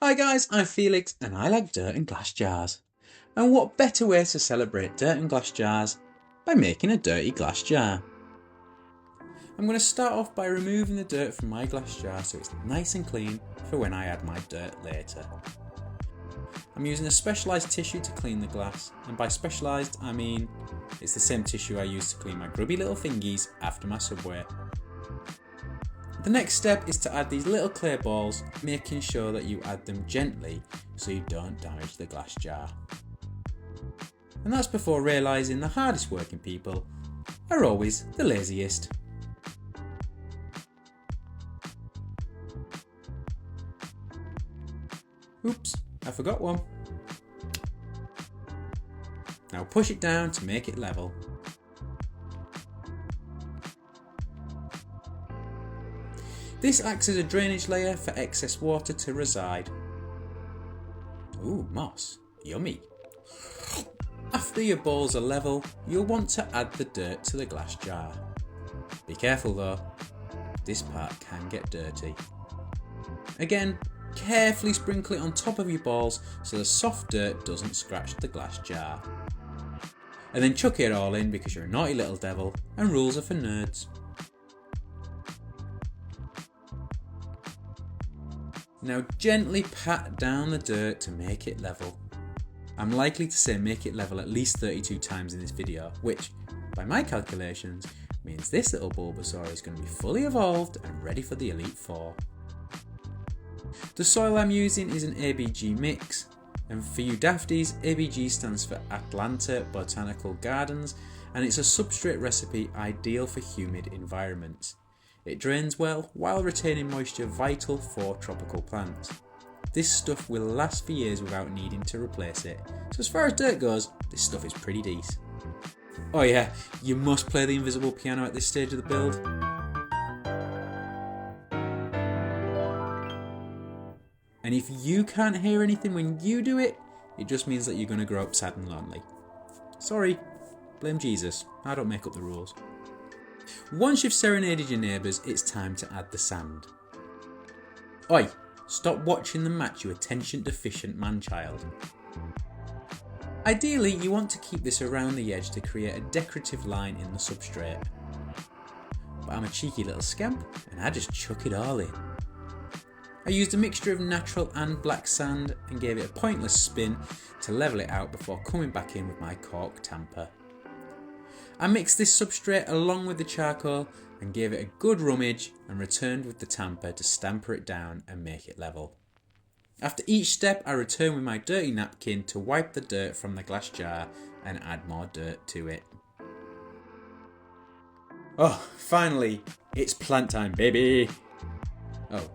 Hi guys, I'm Felix and I like dirt and glass jars. And what better way to celebrate dirt and glass jars by making a dirty glass jar. I'm going to start off by removing the dirt from my glass jar so it's nice and clean for when I add my dirt later. I'm using a specialised tissue to clean the glass, and by specialised I mean it's the same tissue I use to clean my grubby little fingies after my Subway. The next step is to add these little clay balls, making sure that you add them gently so you don't damage the glass jar. And that's before realising the hardest working people are always the laziest. Oops, I forgot one. Now push it down to make it level. This acts as a drainage layer for excess water to reside. Ooh, moss. Yummy. After your balls are level, you'll want to add the dirt to the glass jar. Be careful though, this part can get dirty. Again, carefully sprinkle it on top of your balls so the soft dirt doesn't scratch the glass jar. And then chuck it all in because you're a naughty little devil and rules are for nerds. Now gently pat down the dirt to make it level. I'm likely to say make it level at least 32 times in this video, which, by my calculations, means this little Bulbasaur is going to be fully evolved and ready for the Elite Four. The soil I'm using is an ABG mix, and for you dafties, ABG stands for Atlanta Botanical Gardens, and it's a substrate recipe ideal for humid environments. It drains well while retaining moisture vital for tropical plants. This stuff will last for years without needing to replace it, so as far as dirt goes, this stuff is pretty decent. Oh yeah, you must play the invisible piano at this stage of the build. And if you can't hear anything when you do it, it just means that you're going to grow up sad and lonely. Sorry, blame Jesus, I don't make up the rules. Once you've serenaded your neighbours, it's time to add the sand. Oi, stop watching the match, you attention deficient man-child. Ideally, you want to keep this around the edge to create a decorative line in the substrate. But I'm a cheeky little scamp and I just chuck it all in. I used a mixture of natural and black sand and gave it a pointless spin to level it out before coming back in with my cork tamper. I mixed this substrate along with the charcoal and gave it a good rummage and returned with the tamper to stamper it down and make it level. After each step I return with my dirty napkin to wipe the dirt from the glass jar and add more dirt to it. Oh, finally, it's plant time, baby! Oh,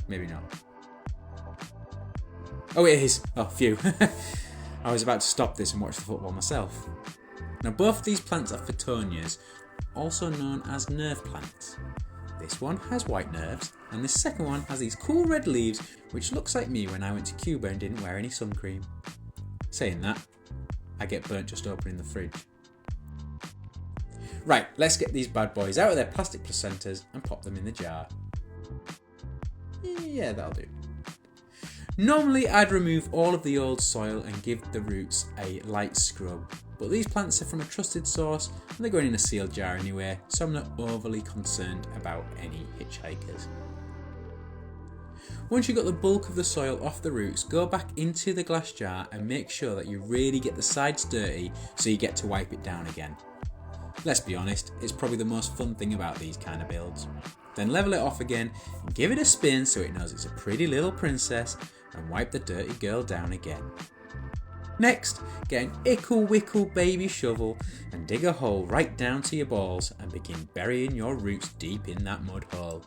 maybe not. Oh, it is! Oh, phew. I was about to stop this and watch the football myself. Now both of these plants are Phytonias, also known as nerve plants. This one has white nerves and this second one has these cool red leaves which looks like me when I went to Cuba and didn't wear any sun cream. Saying that, I get burnt just opening the fridge. Right, let's get these bad boys out of their plastic placentas and pop them in the jar. Yeah, that'll do. Normally I'd remove all of the old soil and give the roots a light scrub, but these plants are from a trusted source and they're going in a sealed jar anyway, so I'm not overly concerned about any hitchhikers. Once you've got the bulk of the soil off the roots, go back into the glass jar and make sure that you really get the sides dirty so you get to wipe it down again. Let's be honest, it's probably the most fun thing about these kind of builds. Then level it off again and give it a spin so it knows it's a pretty little princess and wipe the dirty girl down again. Next, get an ickle wickle baby shovel and dig a hole right down to your balls and begin burying your roots deep in that mud hole.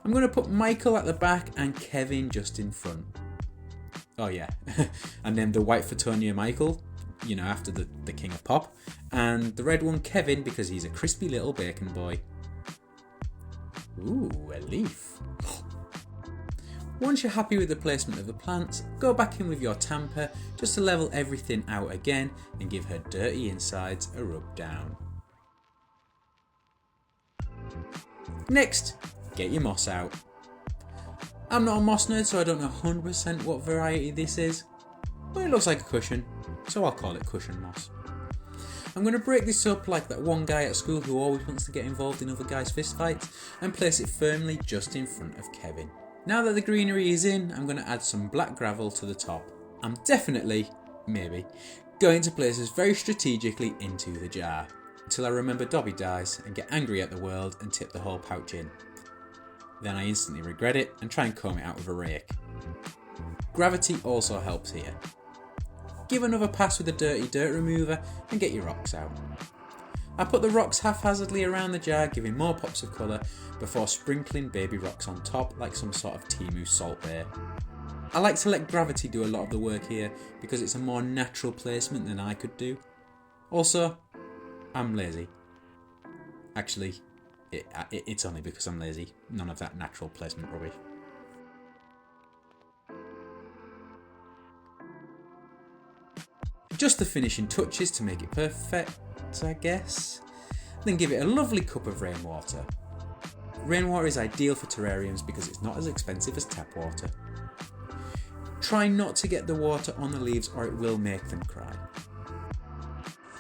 I'm going to put Michael at the back and Kevin just in front. Oh yeah, and then the white Phytonia Michael, you know, after the king of pop, and the red one Kevin because he's a crispy little bacon boy. Ooh, a leaf. Once you're happy with the placement of the plants, go back in with your tamper just to level everything out again and give her dirty insides a rub down. Next, get your moss out. I'm not a moss nerd, so I don't know 100% what variety this is, but it looks like a cushion, so I'll call it cushion moss. I'm going to break this up like that one guy at school who always wants to get involved in other guys' fistfights and place it firmly just in front of Kevin. Now that the greenery is in, I'm going to add some black gravel to the top. I'm definitely, maybe, going to place this very strategically into the jar, until I remember Dobby dies and get angry at the world and tip the whole pouch in. Then I instantly regret it and try and comb it out with a rake. Gravity also helps here. Give another pass with a dirty dirt remover and get your rocks out. I put the rocks haphazardly around the jar, giving more pops of colour before sprinkling baby rocks on top like some sort of Timu salt bay. I like to let gravity do a lot of the work here because it's a more natural placement than I could do. Also, I'm lazy. Actually, it's only because I'm lazy, none of that natural placement rubbish. Just the finishing touches to make it perfect, I guess. Then give it a lovely cup of rainwater. Rainwater is ideal for terrariums because it's not as expensive as tap water. Try not to get the water on the leaves or it will make them cry.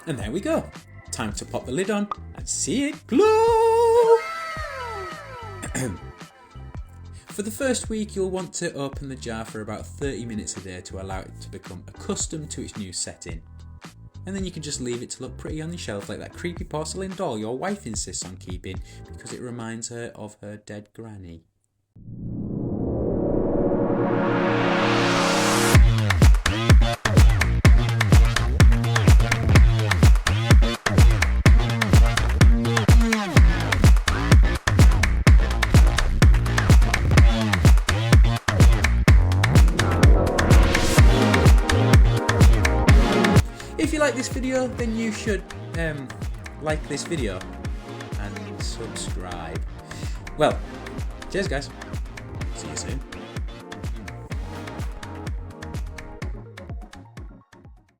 And there we go. Time to pop the lid on and see it glow! For the first week, you'll want to open the jar for about 30 minutes a day to allow it to become accustomed to its new setting. And then you can just leave it to look pretty on the shelf like that creepy porcelain doll your wife insists on keeping because it reminds her of her dead granny. If you like this video, then you should like this video and subscribe. Well, cheers guys. See you soon.